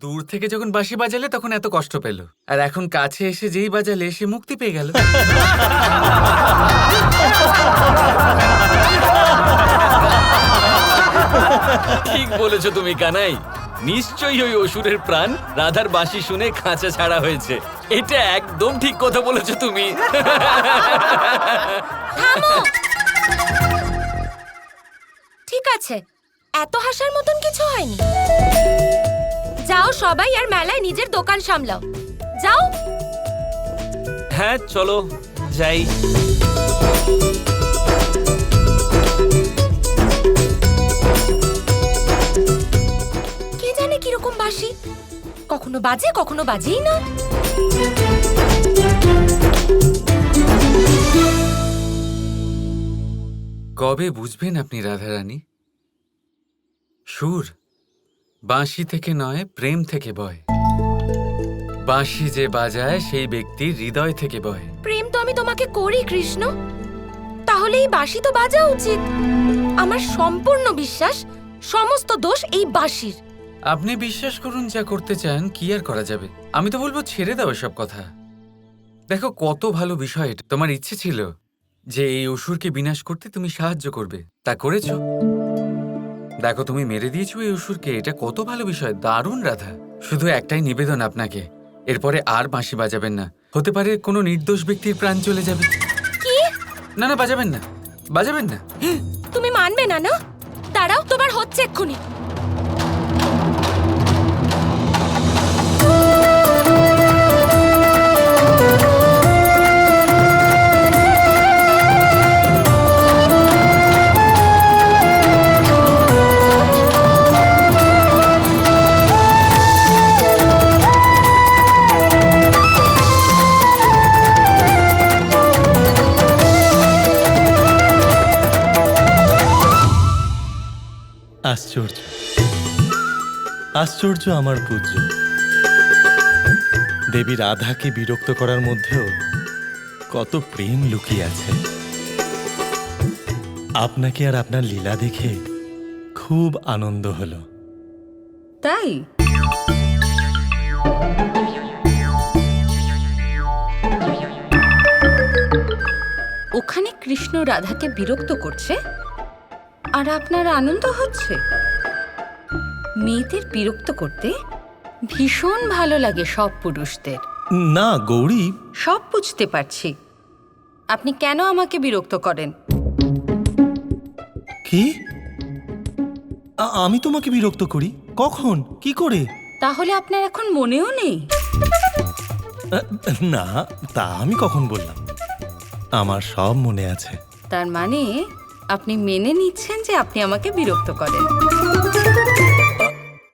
দূর থেকে যখন বাঁশি বাজালে তখন এত কষ্ট পেল, আর এখন কাছে এসে যেই বাজালে সে মুক্তি পেয়ে গেল। ঠিক বলেছো তুমি কানাই। নিশ্চয়ই ওই অসুরের প্রাণ রাধার বাঁশি শুনে খাঁচা ছাড়া হয়েছে। এটা একদম ঠিক কথা বলেছো তুমি। ঠিক আছে, এত হাসার মতন কিছু হয়নি। যাও সবাই আর মেলায় নিজের দোকান সামলাও। যাও। হ্যাঁ চলো যাই। কে জানে কিরকম বাঁশি, কখনো বাজে কখনো বাজেই না। কবে বুঝবেন আপনি রাধারানী? সুর বাঁশি থেকে নয়, প্রেম থেকে বয়। বাঁশি যে বাজায় সেই ব্যক্তির হৃদয় থেকে বয়। প্রেম তো আমি তোমাকে করি কৃষ্ণ, তাহলে এই বাঁশি তো বাজা উচিত। আমার সম্পূর্ণ বিশ্বাস সমস্ত দোষ এই বাঁশির। আপনি বিশ্বাস করুন, যা করতে চান, কি আর করা যাবে। আমি তো বলবো ছেড়ে দাও এসব কথা। দেখো কত ভালো বিষয় এটা। তোমার ইচ্ছে ছিল যে এই অসুরকে বিনাশ করতে তুমি সাহায্য করবে, তা করেছো। দেখো তুমি মেরে দিয়েছো এই অসুরকে, এটা কত ভালো বিষয়। দারুণ রাধা। শুধু একটাই নিবেদন আপনাকে, এরপরে আর বাঁশি বাজাবেন না। হতে পারে কোনো নির্দোষ ব্যক্তির প্রাণ চলে যাবে। কি? না না, বাজাবেন না, বাজাবেন না। তুমি মানবে না না? দাঁড়াও, তোমার হচ্ছে এক্ষুনি। আশ্চর্য, আশ্চর্য আমার পূজ্য। দেবী রাধাকে বিরক্ত করার মধ্যেও কত প্রেম লুকিয়ে আছে। আপনাকে আর আপনার লীলা দেখে খুব আনন্দ হলো। তাই? ওখানে কৃষ্ণ রাধাকে বিরক্ত করছে আর আপনার আনন্দ হচ্ছে? মেয়েদের বিরক্ত করতে ভীষণ ভালো লাগে সব পুরুষদের। না গৌরী, সব বুঝতে পারছি। আপনি কেন আমাকে বিরক্ত করেন? কি? আমি তোমাকে বিরক্ত করি? কখন? কি করে? তাহলে আপনার এখন মনেও নেই? না, তা আমি কখন বললাম? আমার সব মনে আছে। তার মানে আপনি মেনে নিচ্ছেন যে আপনি আমাকে বিরক্ত করেন।